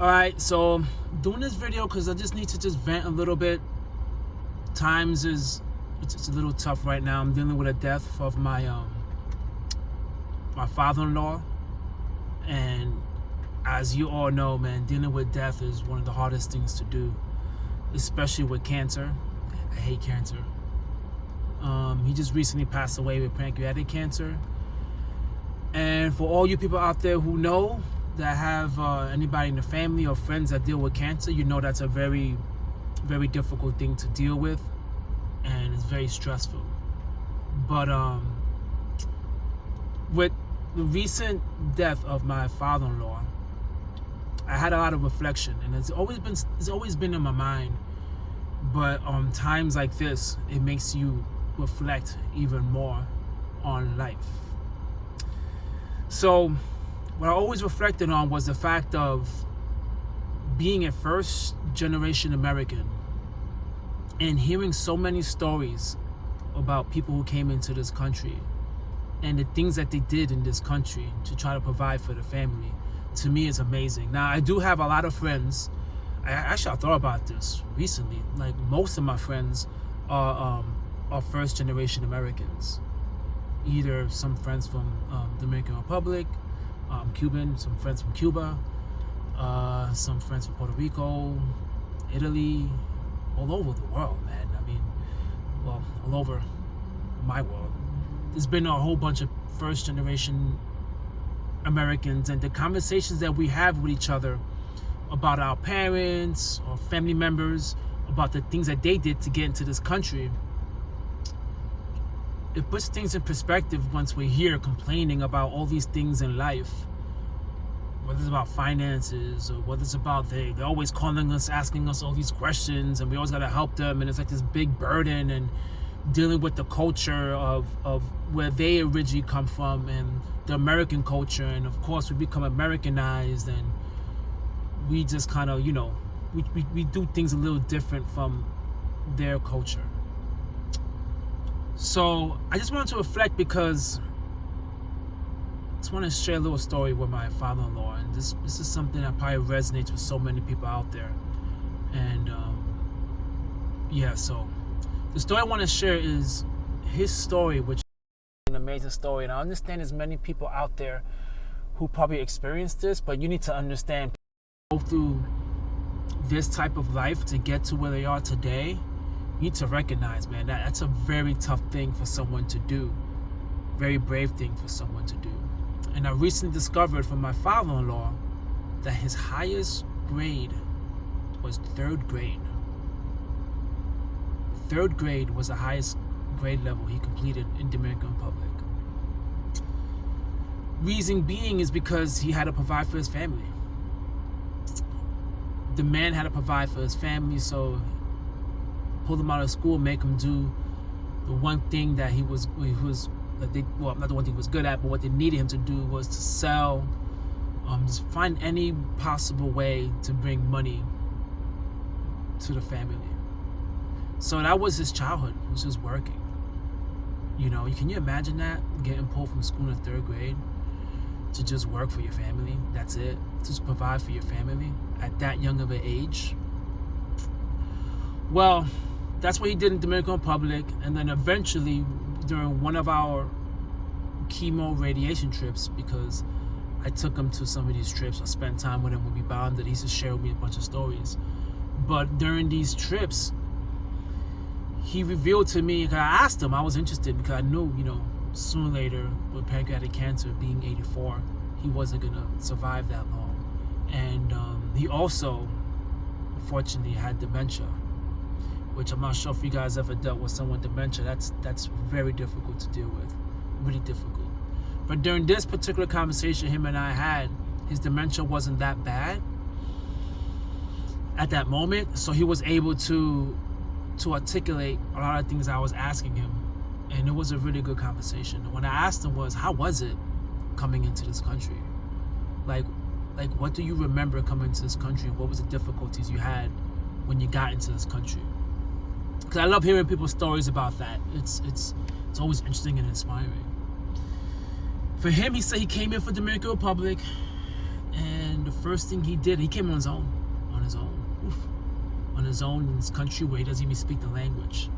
Alright, so I'm doing this video because I just need to just vent a little bit. Times is it's a little tough right now. I'm dealing with a death of my father-in-law, and as you all know, man, dealing with death is one of the hardest things to do, especially with cancer. I hate cancer. He just recently passed away with pancreatic cancer. And for all you people out there who know that have anybody in the family or friends that deal with cancer, you know that's a very, very difficult thing to deal with, and it's very stressful. But with the recent death of my father-in-law, I had a lot of reflection, and it's always been in my mind. But times like this, it makes you reflect even more on life. So what I always reflected on was the fact of being a first generation American and hearing so many stories about people who came into this country and the things that they did in this country to try to provide for the family. To me, is amazing. Now, I do have a lot of friends. I thought about this recently. Like, most of my friends are first generation Americans. Either some friends from the Dominican Republic, Cuban, some friends from Cuba, some friends from Puerto Rico, Italy, all over the world, man. I mean, well, all over my world. There's been a whole bunch of first generation Americans, and the conversations that we have with each other about our parents or family members, about the things that they did to get into this country, it puts things in perspective once we're here complaining about all these things in life, whether it's about finances or whether it's about they're always calling us, asking us all these questions, and we always got to help them, and it's like this big burden, and dealing with the culture of where they originally come from and the American culture. And of course we become Americanized, and we just kind of, we do things a little different from their culture. So I just wanted to reflect because I just want to share a little story with my father-in-law, and this is something that probably resonates with so many people out there. And yeah, so the story I want to share is his story, which is an amazing story. And I understand there's many people out there who probably experienced this, but you need to understand, go through this type of life to get to where they are today. You need to recognize, man, that's a very tough thing for someone to do. Very brave thing for someone to do. And I recently discovered from my father-in-law that his highest grade was third grade. Third grade was the highest grade level he completed in Dominican Republic. Reason being is because he had to provide for his family. The man had to provide for his family, so pulled him out of school, make him do the one thing that not the one thing he was good at, but what they needed him to do was to sell, just find any possible way to bring money to the family. So that was his childhood. It was just working. Can you imagine that? Getting pulled from school in third grade to just work for your family. That's it. Just provide for your family at that young of an age. Well, that's what he did in Dominican Republic. And then eventually, during one of our chemo radiation trips, because I took him to some of these trips, I spent time with him when we bonded. He used to share with me a bunch of stories. But during these trips, he revealed to me, because I asked him, I was interested because I knew, sooner or later, with pancreatic cancer being 84, he wasn't going to survive that long. And he also, unfortunately, had dementia, which I'm not sure if you guys ever dealt with someone with dementia. That's very difficult to deal with, really difficult. But during this particular conversation him and I had, his dementia wasn't that bad at that moment, so he was able to articulate a lot of things I was asking him, and it was a really good conversation. When I asked him was, how was it coming into this country? Like what do you remember coming into this country? What was the difficulties you had when you got into this country? Because I love hearing people's stories about that. It's always interesting and inspiring. For him, he said he came in for Dominican Republic, and the first thing he did, he came on his own. Oof. On his own in this country where he doesn't even speak the language.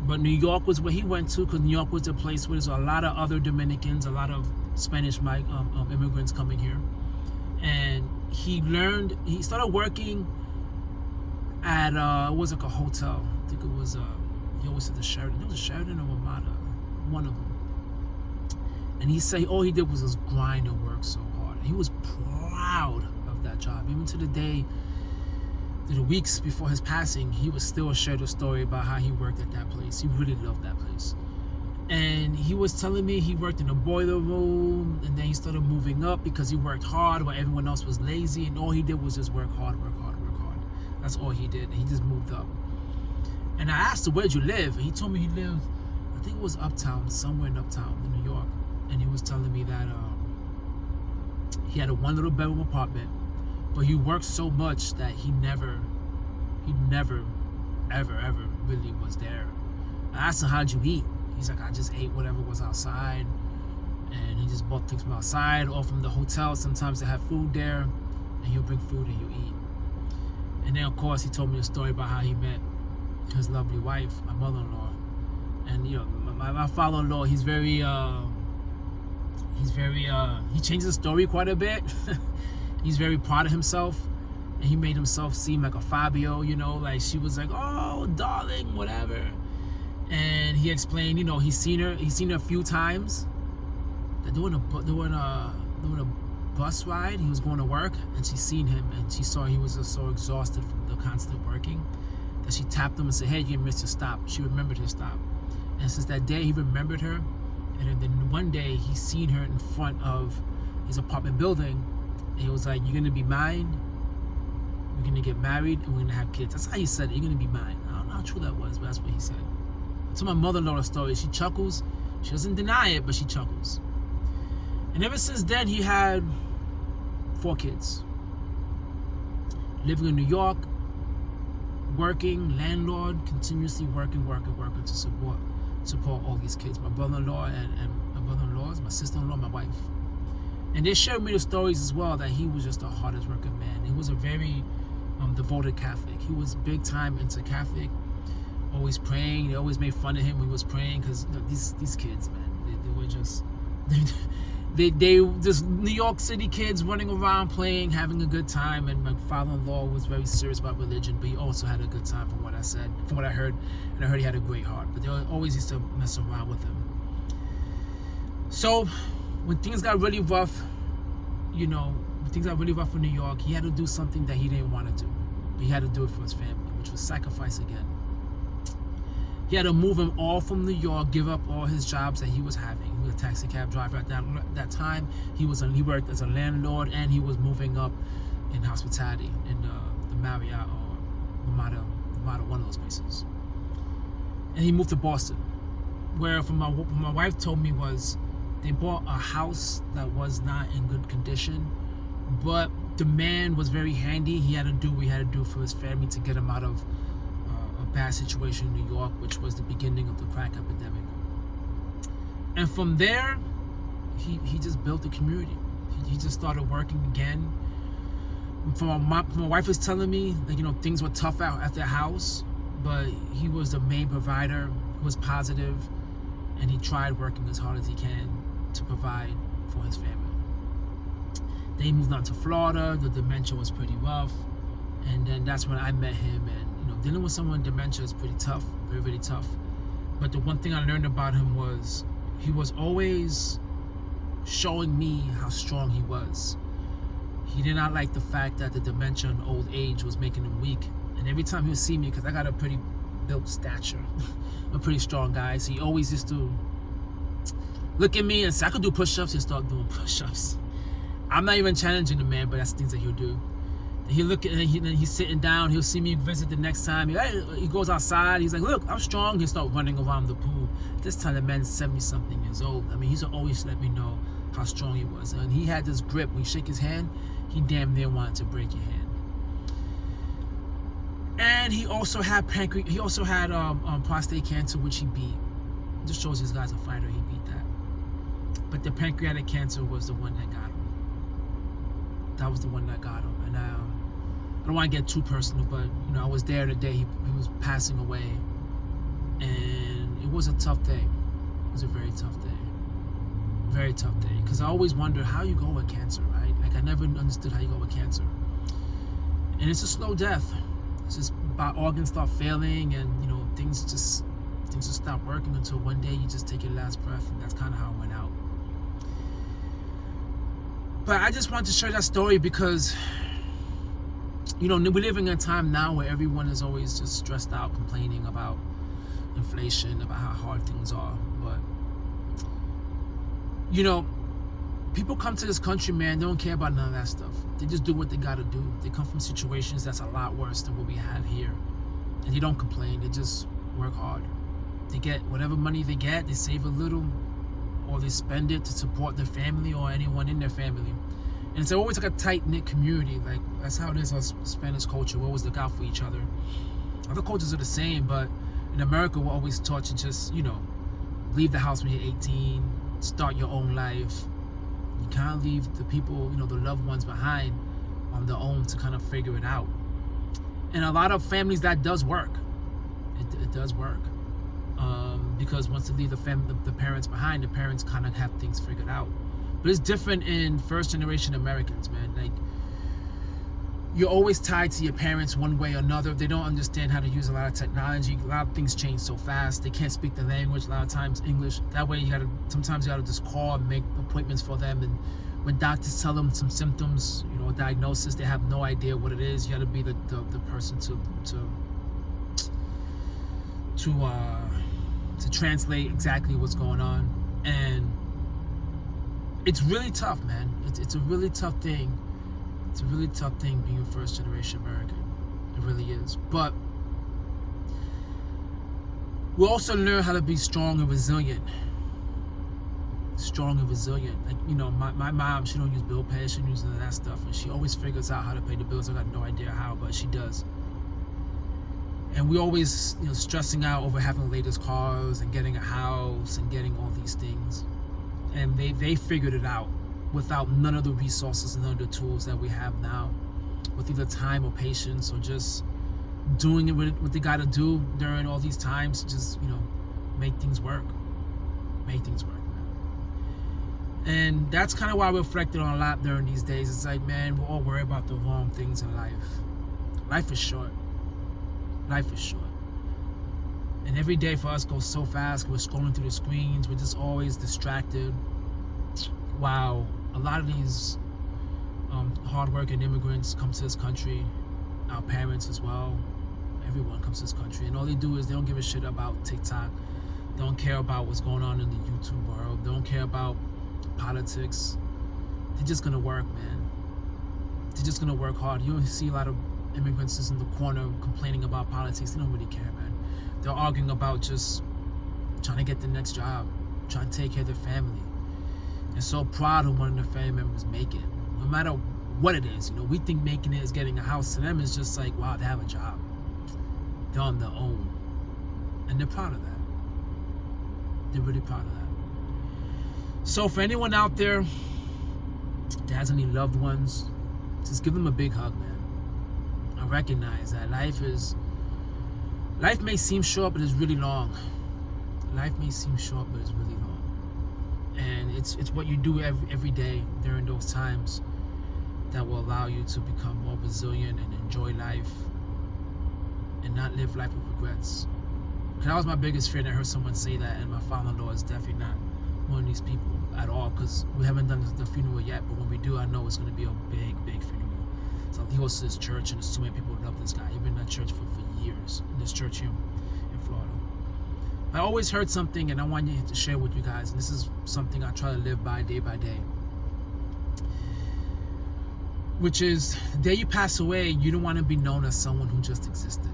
But New York was where he went to, because New York was the place where there's a lot of other Dominicans, a lot of Spanish immigrants coming here. And he started working at, it was like a hotel. I think it was, he always said the Sheraton. It was a Sheraton or Ramada, one of them. And he said all he did was just grind and work so hard. He was proud of that job. Even to the day, to the weeks before his passing, he would still share the story about how he worked at that place. He really loved that place. And he was telling me he worked in a boiler room, and then he started moving up because he worked hard while everyone else was lazy, and all he did was just work hard, work hard, work hard. That's all he did. And he just moved up. And I asked him, where'd you live? And he told me he lived, I think it was uptown, somewhere in uptown in New York. And he was telling me that he had a one little bedroom apartment, but he worked so much that he never, ever really was there. I asked him, how'd you eat? He's like, I just ate whatever was outside, and he just bought things from outside or from the hotel. Sometimes they have food there, and he'll bring food and he'll eat. And then, of course, he told me a story about how he met his lovely wife, my mother-in-law. And you know, my father-in-law, he changes the story quite a bit. He's very proud of himself, and he made himself seem like a Fabio, you know, like she was like, oh, darling, whatever. And he explained, you know, he's seen her a few times. They're doing a bus ride. He was going to work, and she seen him, and she saw he was just so exhausted from the constant working that she tapped him and said, hey, you missed your stop. She remembered his stop. And since that day, he remembered her. And then one day, he seen her in front of his apartment building, and he was like, you're going to be mine, we're going to get married, and we're going to have kids. That's how he said it, you're going to be mine. I don't know how true that was, but that's what he said. To my mother-in-law the story, she chuckles. She doesn't deny it, but she chuckles. And ever since then, he had 4 kids. Living in New York, working, landlord, continuously working to support all these kids. My brother-in-law and my brother-in-laws, my sister-in-law, my wife. And they shared me the stories as well that he was just the hardest working man. He was a very devoted Catholic. He was big time into Catholic, always praying. They always made fun of him when he was praying, because you know, these kids, man, they were just they just New York City kids running around playing, having a good time. And my father-in-law was very serious about religion, but he also had a good time, from what I heard, and I heard he had a great heart. But they always used to mess around with him. So when things got really rough, you know, when things got really rough in New York, he had to do something that he didn't want to do, but he had to do it for his family, which was sacrifice again. He had to move him all from New York, give up all his jobs that he was having. He was a taxi cab driver at that time. He worked as a landlord, and he was moving up in hospitality in the Marriott or Ramada, one of those places. And he moved to Boston, where from my wife told me was they bought a house that was not in good condition, but the man was very handy. He had to do what he had to do for his family to get him out of bad situation in New York, which was the beginning of the crack epidemic. And from there, he just built a community. He just started working again. From my wife was telling me that, you know, things were tough out at their house, but he was the main provider. He was positive, and he tried working as hard as he can to provide for his family. They moved on to Florida. The dementia was pretty rough, and then that's when I met him. And dealing with someone with dementia is pretty tough, very, very tough. But the one thing I learned about him was he was always showing me how strong he was. He did not like the fact that the dementia and old age was making him weak. And every time he would see me, because I got a pretty built stature, I'm a pretty strong guy, so he always used to look at me and say, I could do push-ups, he'll start doing push-ups. I'm not even challenging the man, but that's the things that he'll do. He look at he's sitting down. He'll see me visit the next time. He goes outside. He's like, look, I'm strong. He'll start running around the pool. This time the man's 70-something years old. I mean, he's always let me know how strong he was. And he had this grip. When you shake his hand, he damn near wanted to break your hand. And he also had prostate cancer, which he beat. It just shows this guy's a fighter. He beat that. But the pancreatic cancer was the one that got him. that was the one that got him. And I don't want to get too personal, but you know, I was there the day he was passing away, and it was a tough day. It was a very tough day. Very tough day. Because I always wonder how you go with cancer, right? Like, I never understood how you go with cancer. And it's a slow death. It's just organs start failing, and you know, things just stop working until one day you just take your last breath, and that's kind of how it went out. But I just wanted to share that story because, you know, we're living in a time now where everyone is always just stressed out, complaining about inflation, about how hard things are. But you know, people come to this country, man, they don't care about none of that stuff. They just do what they gotta do. They come from situations that's a lot worse than what we have here. And they don't complain, they just work hard. They get whatever money they get, they save a little, or they spend it to support their family or anyone in their family. And it's always like a tight-knit community. Like, that's how it is, our Spanish culture. We always look out for each other. Other cultures are the same, but in America, we're always taught to just, you know, leave the house when you're 18, start your own life. You can't leave the people, you know, the loved ones behind on their own to kind of figure it out. And a lot of families, that does work. It does work. Because once they leave the parents behind, the parents kind of have things figured out. But it's different in first generation Americans, man. Like, you're always tied to your parents one way or another. They don't understand how to use a lot of technology. A lot of things change so fast. They can't speak the language. A lot of times English. That way, sometimes you gotta just call and make appointments for them. And when doctors tell them some symptoms, you know, a diagnosis, they have no idea what it is. You gotta be the person to translate exactly what's going on. And it's really tough, man. It's a really tough thing. It's a really tough thing being first generation American. It really is. But we also learn how to be strong and resilient. Strong and resilient. Like, you know, my mom, she don't use bill pay, she don't use none of that stuff, and she always figures out how to pay the bills. I got no idea how, but she does. And we always, you know, stressing out over having the latest cars and getting a house and getting all these things. And they figured it out without none of the resources and none of the tools that we have now, with either time or patience, or just doing it what they got to do during all these times, just, you know, make things work, man. And that's kind of why I reflected on a lot during these days. It's like, man, we're all worried about the wrong things in life. Life is short. And every day for us goes so fast. We're scrolling through the screens. We're just always distracted. Wow. A lot of these hardworking immigrants come to this country, our parents as well. Everyone comes to this country, and all they do is they don't give a shit about TikTok. They don't care about what's going on in the YouTube world. They don't care about politics. They're just gonna work, man. They're just gonna work hard. You don't see a lot of immigrants just in the corner complaining about politics. They don't really care, man. They're arguing about just trying to get the next job, trying to take care of their family. And so proud of one of the family members make it, no matter what it is. You know, we think making it is getting a house. To them, it's just like, wow, they have a job. They're on their own, and they're proud of that. They're really proud of that. So for anyone out there that has any loved ones, just give them a big hug, man. I recognize that life may seem short, but it's really long. Life may seem short, but it's really long. And it's what you do every day during those times that will allow you to become more resilient and enjoy life and not live life with regrets. Because that was my biggest fear, and I heard someone say that, and my father-in-law is definitely not one of these people at all, because we haven't done the funeral yet, but when we do, I know it's going to be a big funeral. So he goes to this church, and there's so many people who love this guy. He's been in that church for years, in this church here in Florida. I always heard something, and I want you to share with you guys, and this is something I try to live by day, which is, the day you pass away, you don't want to be known as someone who just existed.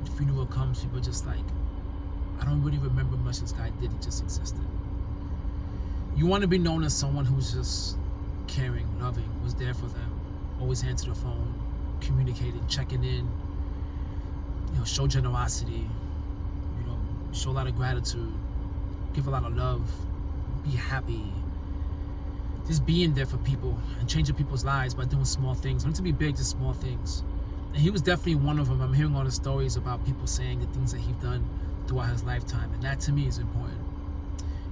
The funeral comes, people are just like, I don't really remember much this guy did, he just existed. You want to be known as someone who's just caring, loving, was there for them, always answered the phone, communicating, checking in, you know, show generosity, you know, show a lot of gratitude, give a lot of love, be happy. just being there for people and changing people's lives by doing small things. Not to be big, just small things. And he was definitely one of them. I'm hearing all the stories about people saying the things that he's done throughout his lifetime, and that to me is important.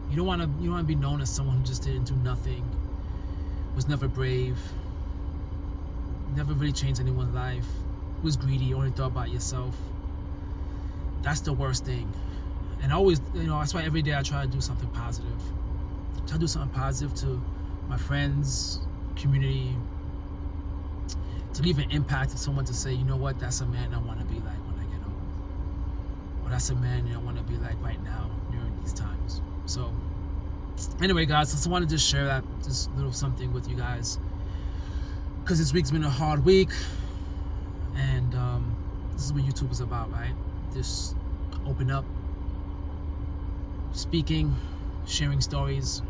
You don't want to be known as someone who just didn't do nothing, was never brave, never really changed anyone's life, was greedy, only thought about yourself. That's the worst thing. And always, that's why every day I try to do something positive. Try to do something positive to my friends, community, to leave an impact to someone, to say, you know what, that's a man I want to be like when I get old. Or that's a man I want to be like right now during these times. So anyway, guys, I just wanted to share that, this little something with you guys, because this week's been a hard week, and this is what YouTube is about, right? Just open up, speaking, sharing stories.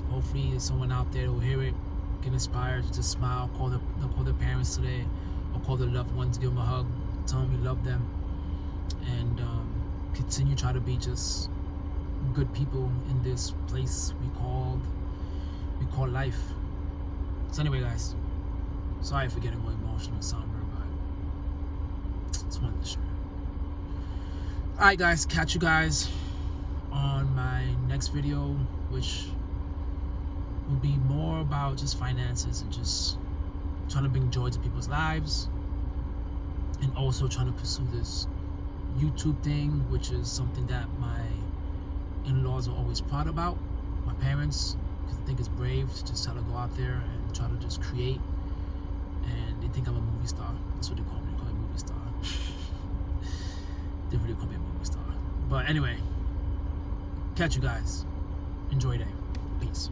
Hopefully there's someone out there who will hear it, get inspired to just smile, call their parents today, or call their loved ones, give them a hug, tell them you love them, and continue try to be just good people in this place we call life. So anyway, guys, sorry for getting more emotional and somber, but just wanted to share it. Alright, guys, catch you guys on my next video, which will be more about just finances and just trying to bring joy to people's lives, and also trying to pursue this YouTube thing, which is something that my in-laws are always proud about, my parents, because I think it's brave to just try to go out there and try to just create, and they think I'm a movie star. That's what they call me. They call me a movie star. They really call me a movie star. But anyway, catch you guys. Enjoy your day. Peace.